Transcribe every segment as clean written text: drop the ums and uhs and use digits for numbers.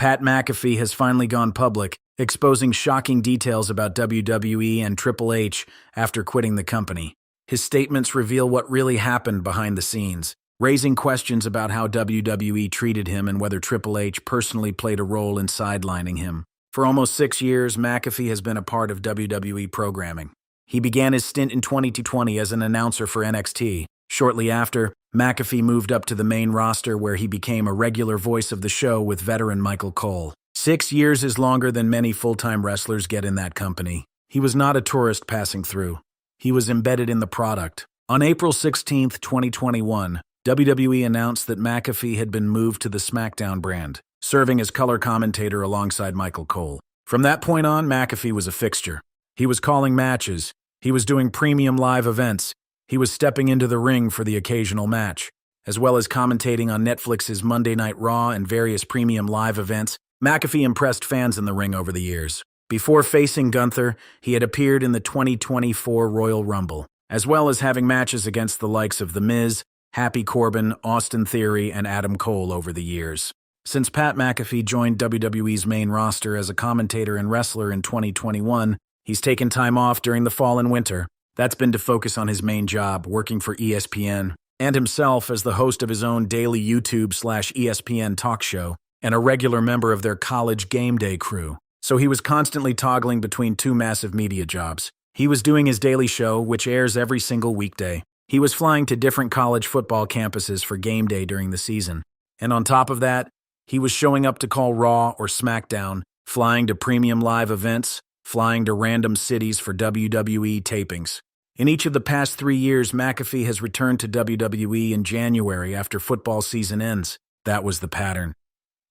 Pat McAfee has finally gone public, exposing shocking details about WWE and Triple H after quitting the company. His statements reveal what really happened behind the scenes, raising questions about how WWE treated him and whether Triple H personally played a role in sidelining him. For almost 6 years, McAfee has been a part of WWE programming. He began his stint in 2020 as an announcer for NXT. Shortly after, McAfee moved up to the main roster where he became a regular voice of the show with veteran Michael Cole. 6 years is longer than many full-time wrestlers get in that company. He was not a tourist passing through. He was embedded in the product. On April 16, 2021, WWE announced that McAfee had been moved to the SmackDown brand, serving as color commentator alongside Michael Cole. From that point on, McAfee was a fixture. He was calling matches. He was doing premium live events. He was stepping into the ring for the occasional match, as well as commentating on Netflix's Monday Night Raw and various premium live events. McAfee impressed fans in the ring over the years. Before facing Gunther, he had appeared in the 2024 Royal Rumble, as well as having matches against the likes of The Miz, Happy Corbin, Austin Theory, and Adam Cole over the years. Since Pat McAfee joined WWE's main roster as a commentator and wrestler in 2021, he's taken time off during the fall and winter. That's been to focus on his main job, working for ESPN, and himself as the host of his own daily YouTube/ESPN talk show, and a regular member of their college game day crew. So he was constantly toggling between two massive media jobs. He was doing his daily show, which airs every single weekday. He was flying to different college football campuses for game day during the season. And on top of that, he was showing up to call Raw or SmackDown, flying to premium live events, flying to random cities for WWE tapings. In each of the past 3 years, McAfee has returned to WWE in January after football season ends. That was the pattern.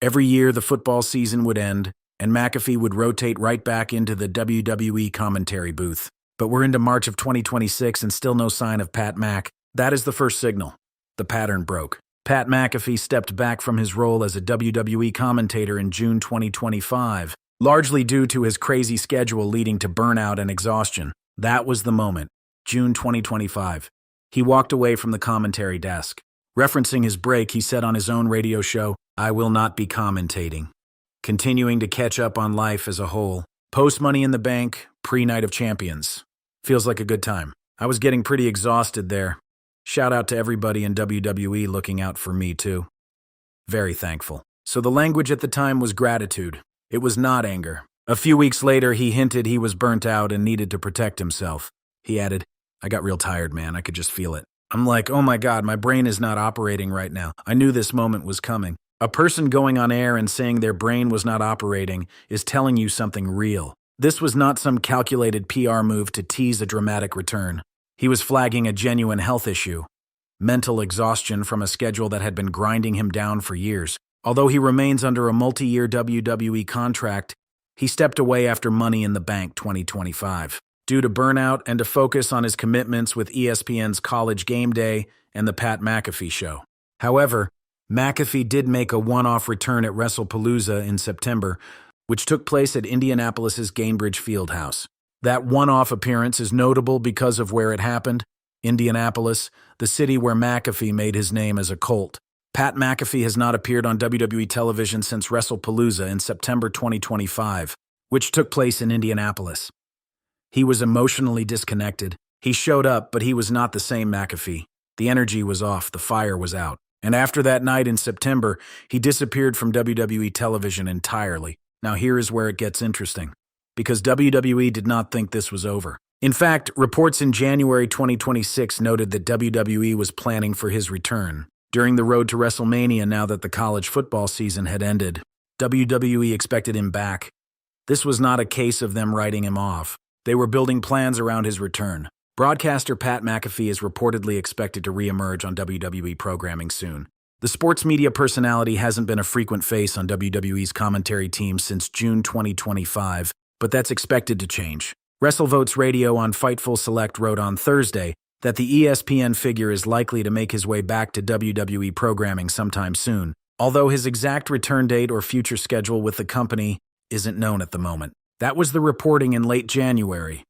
Every year, the football season would end, and McAfee would rotate right back into the WWE commentary booth. But we're into March of 2026 and still no sign of Pat Mac. That is the first signal. The pattern broke. Pat McAfee stepped back from his role as a WWE commentator in June 2025, largely due to his crazy schedule leading to burnout and exhaustion. That was the moment. June 2025. He walked away from the commentary desk. Referencing his break, he said on his own radio show, "I will not be commentating." Continuing to catch up on life as a whole. Post Money in the Bank, pre-Night of Champions. Feels like a good time. I was getting pretty exhausted there. Shout out to everybody in WWE looking out for me too. Very thankful. So the language at the time was gratitude. It was not anger. A few weeks later, he hinted he was burnt out and needed to protect himself. He added, "I got real tired, man. I could just feel it." I'm like, oh my God, my brain is not operating right now. I knew this moment was coming. A person going on air and saying their brain was not operating is telling you something real. This was not some calculated PR move to tease a dramatic return. He was flagging a genuine health issue. Mental exhaustion from a schedule that had been grinding him down for years. Although he remains under a multi-year WWE contract, he stepped away after Money in the Bank 2025. Due to burnout and to focus on his commitments with ESPN's College Game Day and the Pat McAfee Show. However, McAfee did make a one-off return at WrestlePalooza in September, which took place at Indianapolis's Gainbridge Fieldhouse. That one-off appearance is notable because of where it happened, Indianapolis, the city where McAfee made his name as a Colt. Pat McAfee has not appeared on WWE television since WrestlePalooza in September 2025, which took place in Indianapolis. He was emotionally disconnected. He showed up, but he was not the same McAfee. The energy was off, the fire was out. And after that night in September, he disappeared from WWE television entirely. Now here is where it gets interesting, because WWE did not think this was over. In fact, reports in January 2026 noted that WWE was planning for his return. During the road to WrestleMania, now that the college football season had ended, WWE expected him back. This was not a case of them writing him off. They were building plans around his return. Broadcaster Pat McAfee is reportedly expected to re-emerge on WWE programming soon. The sports media personality hasn't been a frequent face on WWE's commentary team since June 2025, but that's expected to change. WrestleVotes Radio on Fightful Select wrote on Thursday that the ESPN figure is likely to make his way back to WWE programming sometime soon, although his exact return date or future schedule with the company isn't known at the moment. That was the reporting in late January.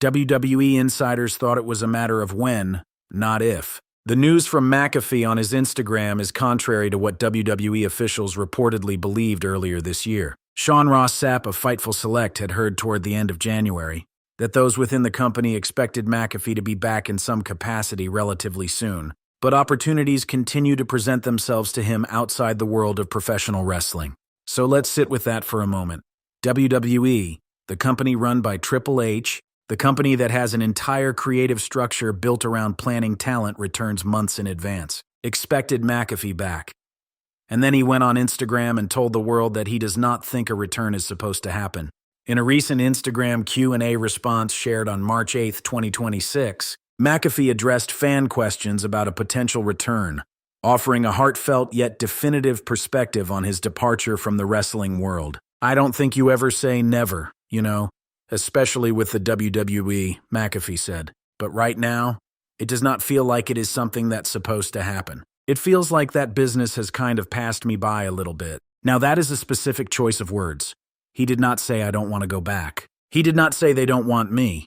WWE insiders thought it was a matter of when, not if. The news from McAfee on his Instagram is contrary to what WWE officials reportedly believed earlier this year. Sean Ross Sapp of Fightful Select had heard toward the end of January that those within the company expected McAfee to be back in some capacity relatively soon, but opportunities continue to present themselves to him outside the world of professional wrestling. So let's sit with that for a moment. WWE, the company run by Triple H, the company that has an entire creative structure built around planning talent returns months in advance, expected McAfee back. And then he went on Instagram and told the world that he does not think a return is supposed to happen. In a recent Instagram Q&A response shared on March 8, 2026, McAfee addressed fan questions about a potential return, offering a heartfelt yet definitive perspective on his departure from the wrestling world. "I don't think you ever say never, especially with the WWE," McAfee said. "But right now, it does not feel like it is something that's supposed to happen. It feels like that business has kind of passed me by a little bit." Now that is a specific choice of words. He did not say, "I don't want to go back." He did not say, "They don't want me."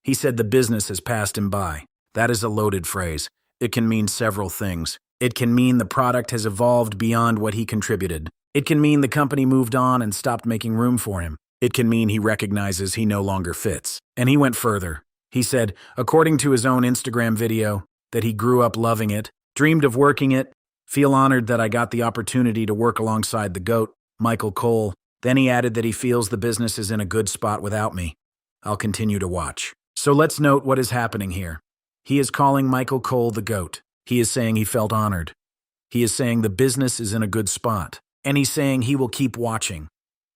He said the business has passed him by. That is a loaded phrase. It can mean several things. It can mean the product has evolved beyond what he contributed. It can mean the company moved on and stopped making room for him. It can mean he recognizes he no longer fits. And he went further. He said, according to his own Instagram video, that he grew up loving it, dreamed of working it, feel honored that I got the opportunity to work alongside the GOAT, Michael Cole. Then he added that he feels the business is in a good spot without me. I'll continue to watch. So let's note what is happening here. He is calling Michael Cole the GOAT. He is saying he felt honored. He is saying the business is in a good spot. And he's saying he will keep watching.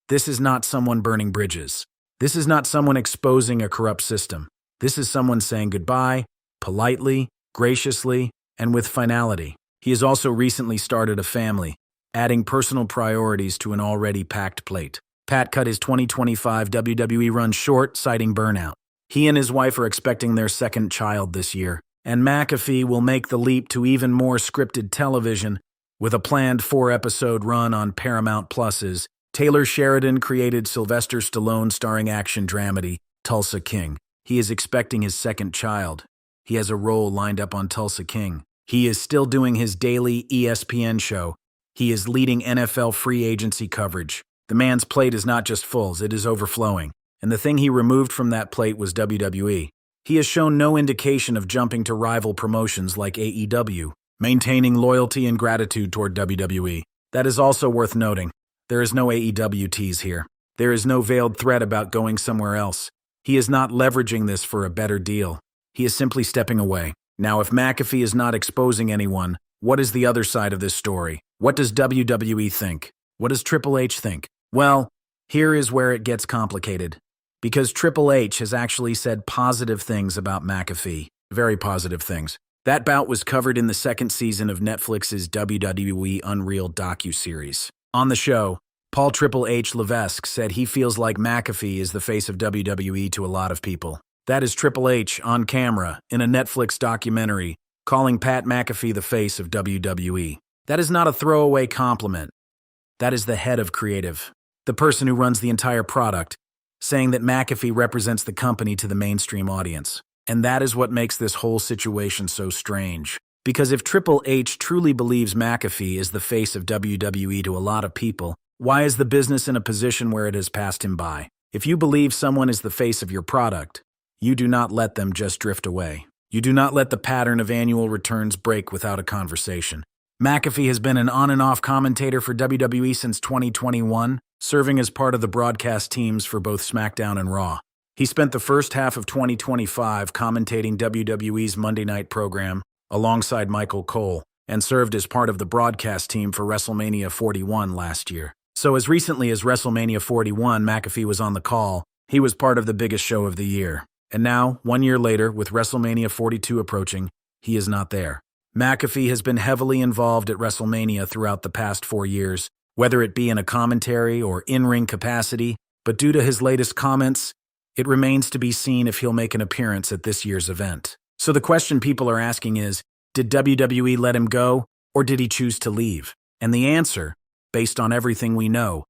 This is not someone burning bridges. This is not someone exposing a corrupt system. This is someone saying goodbye, politely, graciously, and with finality. He has also recently started a family, adding personal priorities to an already packed plate. Pat cut his 2025 WWE run short, citing burnout. He and his wife are expecting their second child this year, and McAfee will make the leap to even more scripted television with a planned 4-episode run on Paramount Plus's Taylor Sheridan created Sylvester Stallone starring action dramedy Tulsa King. He is expecting his second child. He has a role lined up on Tulsa King. He is still doing his daily ESPN show. He is leading NFL free agency coverage. The man's plate is not just full, it is overflowing. And the thing he removed from that plate was WWE. He has shown no indication of jumping to rival promotions like AEW, maintaining loyalty and gratitude toward WWE. That is also worth noting. There is no AEW tease here. There is no veiled threat about going somewhere else. He is not leveraging this for a better deal. He is simply stepping away. Now, if McAfee is not exposing anyone, what is the other side of this story? What does WWE think? What does Triple H think? Well, here is where it gets complicated. Because Triple H has actually said positive things about McAfee. Very positive things. That bout was covered in the second season of Netflix's WWE Unreal docuseries. On the show, Paul Triple H Levesque said he feels like McAfee is the face of WWE to a lot of people. That is Triple H on camera in a Netflix documentary calling Pat McAfee the face of WWE. That is not a throwaway compliment. That is the head of creative, the person who runs the entire product, saying that McAfee represents the company to the mainstream audience. And that is what makes this whole situation so strange. Because if Triple H truly believes McAfee is the face of WWE to a lot of people, why is the business in a position where it has passed him by? If you believe someone is the face of your product, you do not let them just drift away. You do not let the pattern of annual returns break without a conversation. McAfee has been an on and off commentator for WWE since 2021, serving as part of the broadcast teams for both SmackDown and Raw. He spent the first half of 2025 commentating WWE's Monday Night program alongside Michael Cole, and served as part of the broadcast team for WrestleMania 41 last year. So as recently as WrestleMania 41, McAfee was on the call. He was part of the biggest show of the year. And now, 1 year later, with WrestleMania 42 approaching, he is not there. McAfee has been heavily involved at WrestleMania throughout the past 4 years, whether it be in a commentary or in-ring capacity, but due to his latest comments, it remains to be seen if he'll make an appearance at this year's event. So the question people are asking is, did WWE let him go, or did he choose to leave? And the answer, based on everything we know,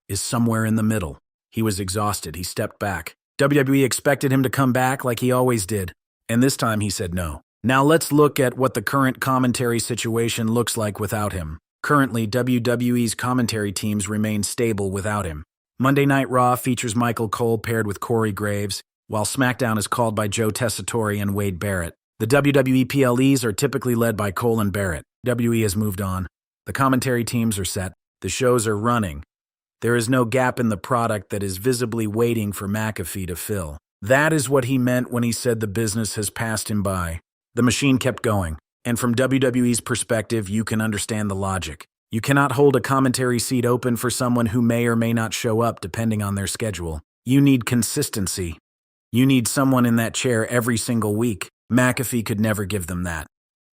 is somewhere in the middle. He was exhausted. He stepped back. WWE expected him to come back like he always did, and this time he said no. Now let's look at what the current commentary situation looks like without him. Currently, WWE's commentary teams remain stable without him. Monday Night Raw features Michael Cole paired with Corey Graves, while SmackDown is called by Joe Tessitore and Wade Barrett. The WWE PLEs are typically led by Cole and Barrett. WWE has moved on. The commentary teams are set. The shows are running. There is no gap in the product that is visibly waiting for McAfee to fill. That is what he meant when he said the business has passed him by. The machine kept going. And from WWE's perspective, you can understand the logic. You cannot hold a commentary seat open for someone who may or may not show up depending on their schedule. You need consistency. You need someone in that chair every single week. McAfee could never give them that.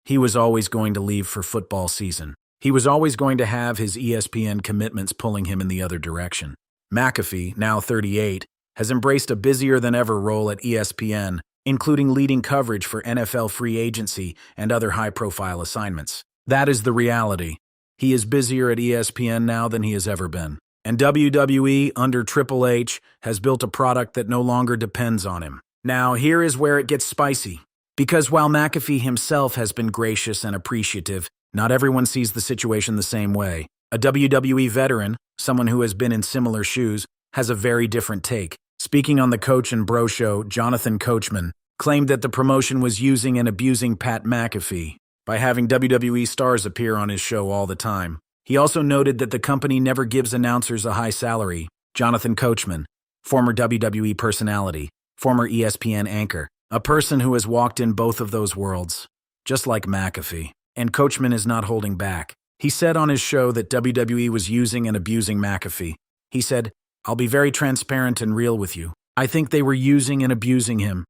He was always going to leave for football season. He was always going to have his ESPN commitments pulling him in the other direction. McAfee, now 38, has embraced a busier-than-ever role at ESPN, including leading coverage for NFL free agency and other high-profile assignments. That is the reality. He is busier at ESPN now than he has ever been. And WWE, under Triple H, has built a product that no longer depends on him. Now, here is where it gets spicy. Because while McAfee himself has been gracious and appreciative, not everyone sees the situation the same way. A WWE veteran, someone who has been in similar shoes, has a very different take. Speaking on the Coach and Bro Show, Jonathan Coachman claimed that the promotion was using and abusing Pat McAfee by having WWE stars appear on his show all the time. He also noted that the company never gives announcers a high salary. Jonathan Coachman, former WWE personality, former ESPN anchor, a person who has walked in both of those worlds, just like McAfee. And Coachman is not holding back. He said on his show that WWE was using and abusing McAfee. He said, "I'll be very transparent and real with you. I think they were using and abusing him.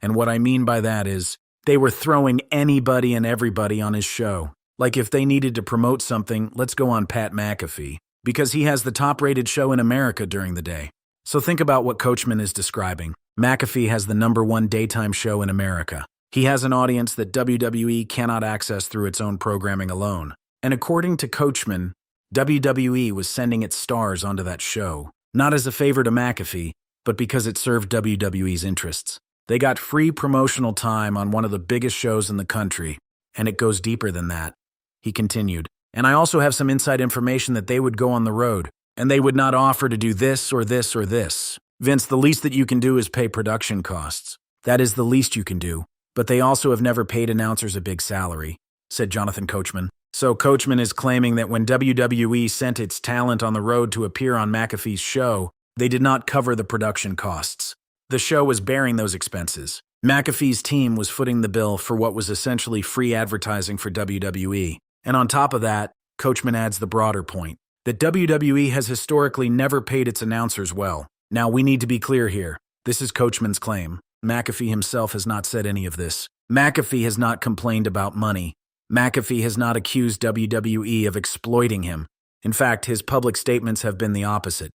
And what I mean by that is, they were throwing anybody and everybody on his show. Like if they needed to promote something, let's go on Pat McAfee, because he has the top-rated show in America during the day." So think about what Coachman is describing. McAfee has the #1 daytime show in America. He has an audience that WWE cannot access through its own programming alone. And according to Coachman, WWE was sending its stars onto that show, not as a favor to McAfee, but because it served WWE's interests. They got free promotional time on one of the biggest shows in the country, and it goes deeper than that. He continued, "And I also have some inside information that they would go on the road, and they would not offer to do this or this or this. Vince, the least that you can do is pay production costs. That is the least you can do. But they also have never paid announcers a big salary," said Jonathan Coachman. So Coachman is claiming that when WWE sent its talent on the road to appear on McAfee's show, they did not cover the production costs. The show was bearing those expenses. McAfee's team was footing the bill for what was essentially free advertising for WWE. And on top of that, Coachman adds the broader point, that WWE has historically never paid its announcers well. Now, we need to be clear here. This is Coachman's claim. McAfee himself has not said any of this. McAfee has not complained about money. McAfee has not accused WWE of exploiting him. In fact, his public statements have been the opposite.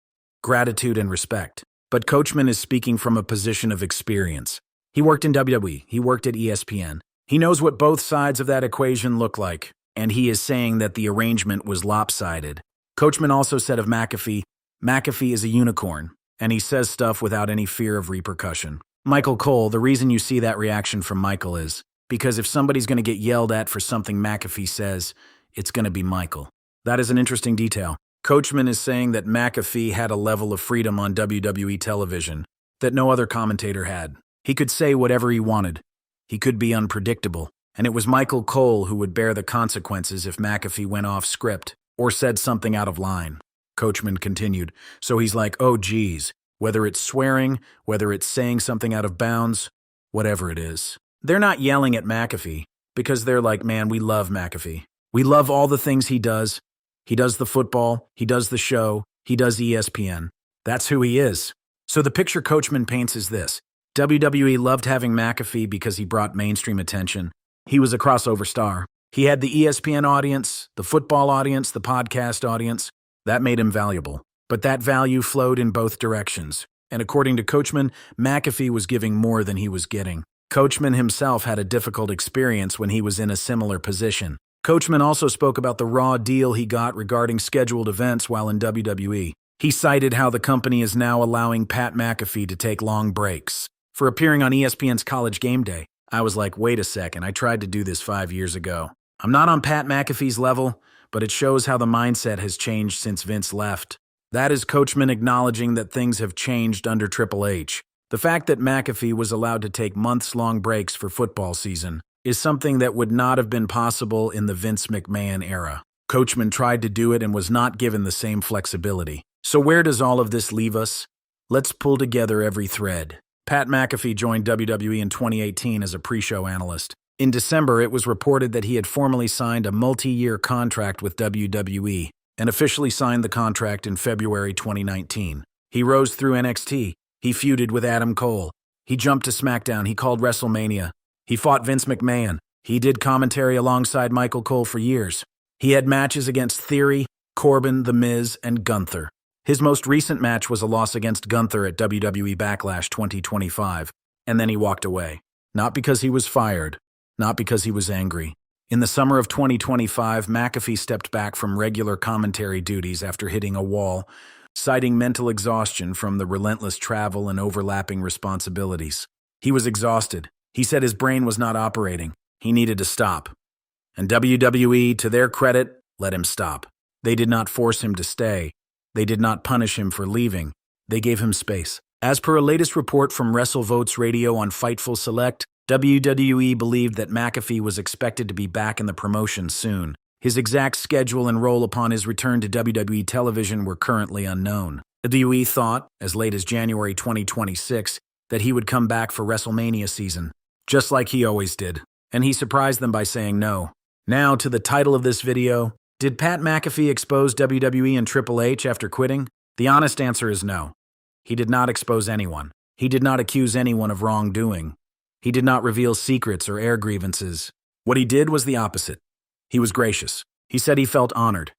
Gratitude and respect. But Coachman is speaking from a position of experience. He worked in WWE. He worked at ESPN. He knows what both sides of that equation look like, and he is saying that the arrangement was lopsided. Coachman also said of McAfee, McAfee is a unicorn, and he says stuff without any fear of repercussion. Michael Cole, the reason you see that reaction from Michael is because if somebody's going to get yelled at for something McAfee says, it's going to be Michael. That is an interesting detail. Coachman is saying that McAfee had a level of freedom on WWE television that no other commentator had. He could say whatever he wanted. He could be unpredictable. And it was Michael Cole who would bear the consequences if McAfee went off script or said something out of line. Coachman continued. So he's like, oh geez, whether it's swearing, whether it's saying something out of bounds, whatever it is. They're not yelling at McAfee because they're like, man, we love McAfee. We love all the things he does. He does the football, he does the show, he does ESPN. That's who he is. So the picture Coachman paints is this. WWE loved having McAfee because he brought mainstream attention. He was a crossover star. He had the ESPN audience, the football audience, the podcast audience. That made him valuable. But that value flowed in both directions. And according to Coachman, McAfee was giving more than he was getting. Coachman himself had a difficult experience when he was in a similar position. Coachman also spoke about the raw deal he got regarding scheduled events while in WWE. He cited how the company is now allowing Pat McAfee to take long breaks for appearing on ESPN's College Game Day. I was like, wait a second, I tried to do this 5 years ago. I'm not on Pat McAfee's level, but it shows how the mindset has changed since Vince left. That is Coachman acknowledging that things have changed under Triple H. The fact that McAfee was allowed to take months-long breaks for football season is something that would not have been possible in the Vince McMahon era. Coachman tried to do it and was not given the same flexibility. So where does all of this leave us? Let's pull together every thread. Pat McAfee joined WWE in 2018 as a pre-show analyst. In December, it was reported that he had formally signed a multi-year contract with WWE and officially signed the contract in February 2019. He rose through NXT. He feuded with Adam Cole. He jumped to SmackDown. He called WrestleMania. He fought Vince McMahon. He did commentary alongside Michael Cole for years. He had matches against Theory, Corbin, The Miz, and Gunther. His most recent match was a loss against Gunther at WWE Backlash 2025, and then he walked away. Not because he was fired, not because he was angry. In the summer of 2025, McAfee stepped back from regular commentary duties after hitting a wall, citing mental exhaustion from the relentless travel and overlapping responsibilities. He was exhausted. He said his brain was not operating. He needed to stop. And WWE, to their credit, let him stop. They did not force him to stay. They did not punish him for leaving. They gave him space. As per a latest report from WrestleVotes Radio on Fightful Select, WWE believed that McAfee was expected to be back in the promotion soon. His exact schedule and role upon his return to WWE television were currently unknown. WWE thought, as late as January 2026, that he would come back for WrestleMania season, just like he always did. And he surprised them by saying no. Now to the title of this video. Did Pat McAfee expose WWE and Triple H after quitting? The honest answer is no. He did not expose anyone. He did not accuse anyone of wrongdoing. He did not reveal secrets or air grievances. What he did was the opposite. He was gracious. He said he felt honored.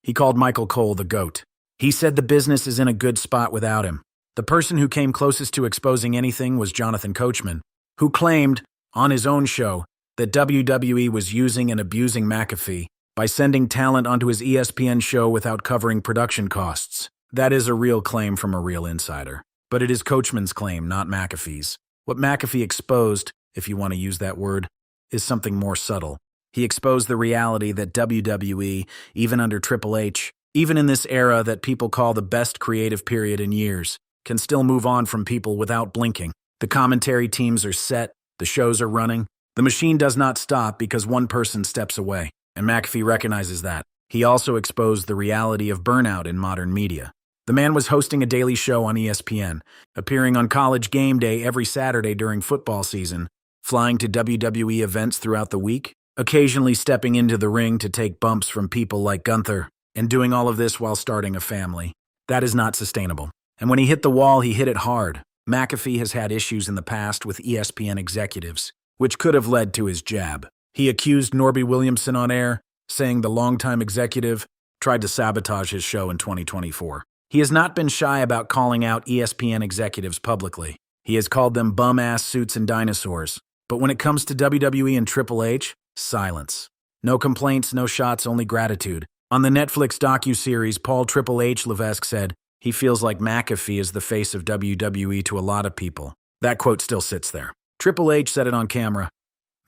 He called Michael Cole the GOAT. He said the business is in a good spot without him. The person who came closest to exposing anything was Jonathan Coachman, who claimed, on his own show, that WWE was using and abusing McAfee by sending talent onto his ESPN show without covering production costs. That is a real claim from a real insider. But it is Coachman's claim, not McAfee's. What McAfee exposed, if you want to use that word, is something more subtle. He exposed the reality that WWE, even under Triple H, even in this era that people call the best creative period in years, can still move on from people without blinking. The commentary teams are set, the shows are running. The machine does not stop because one person steps away. And McAfee recognizes that. He also exposed the reality of burnout in modern media. The man was hosting a daily show on ESPN, appearing on College Game Day every Saturday during football season, flying to WWE events throughout the week, occasionally stepping into the ring to take bumps from people like Gunther, and doing all of this while starting a family. That is not sustainable. And when he hit the wall, he hit it hard. McAfee has had issues in the past with ESPN executives, which could have led to his jab. He accused Norby Williamson on air, saying the longtime executive tried to sabotage his show in 2024. He has not been shy about calling out ESPN executives publicly. He has called them bum-ass suits and dinosaurs. But when it comes to WWE and Triple H, silence. No complaints, no shots, only gratitude. On the Netflix docuseries, Paul Triple H Levesque said, he feels like McAfee is the face of WWE to a lot of people. That quote still sits there. Triple H said it on camera.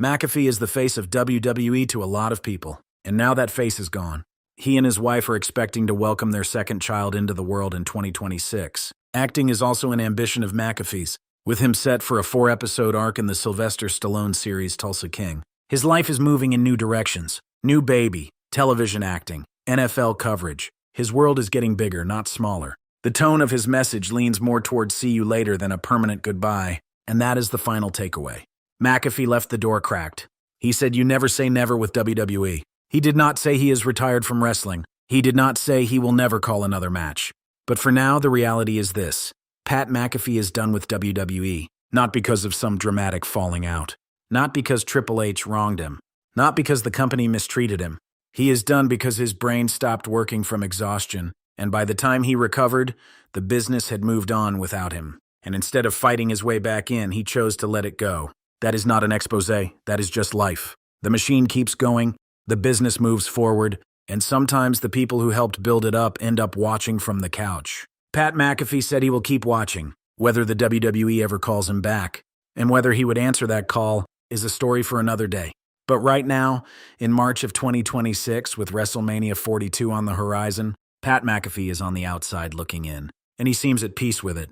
McAfee is the face of WWE to a lot of people, and now that face is gone. He and his wife are expecting to welcome their second child into the world in 2026. Acting is also an ambition of McAfee's, with him set for a 4-episode arc in the Sylvester Stallone series Tulsa King. His life is moving in new directions. New baby, television acting, NFL coverage. His world is getting bigger, not smaller. The tone of his message leans more towards see you later than a permanent goodbye, and that is the final takeaway. McAfee left the door cracked. He said you never say never with WWE. He did not say he is retired from wrestling. He did not say he will never call another match. But for now, the reality is this. Pat McAfee is done with WWE, not because of some dramatic falling out. Not because Triple H wronged him. Not because the company mistreated him. He is done because his brain stopped working from exhaustion, and by the time he recovered, the business had moved on without him. And instead of fighting his way back in, he chose to let it go. That is not an expose, that is just life. The machine keeps going, the business moves forward, and sometimes the people who helped build it up end up watching from the couch. Pat McAfee said he will keep watching, whether the WWE ever calls him back. And whether he would answer that call, is a story for another day. But right now, in March of 2026, with WrestleMania 42 on the horizon, Pat McAfee is on the outside looking in, and he seems at peace with it.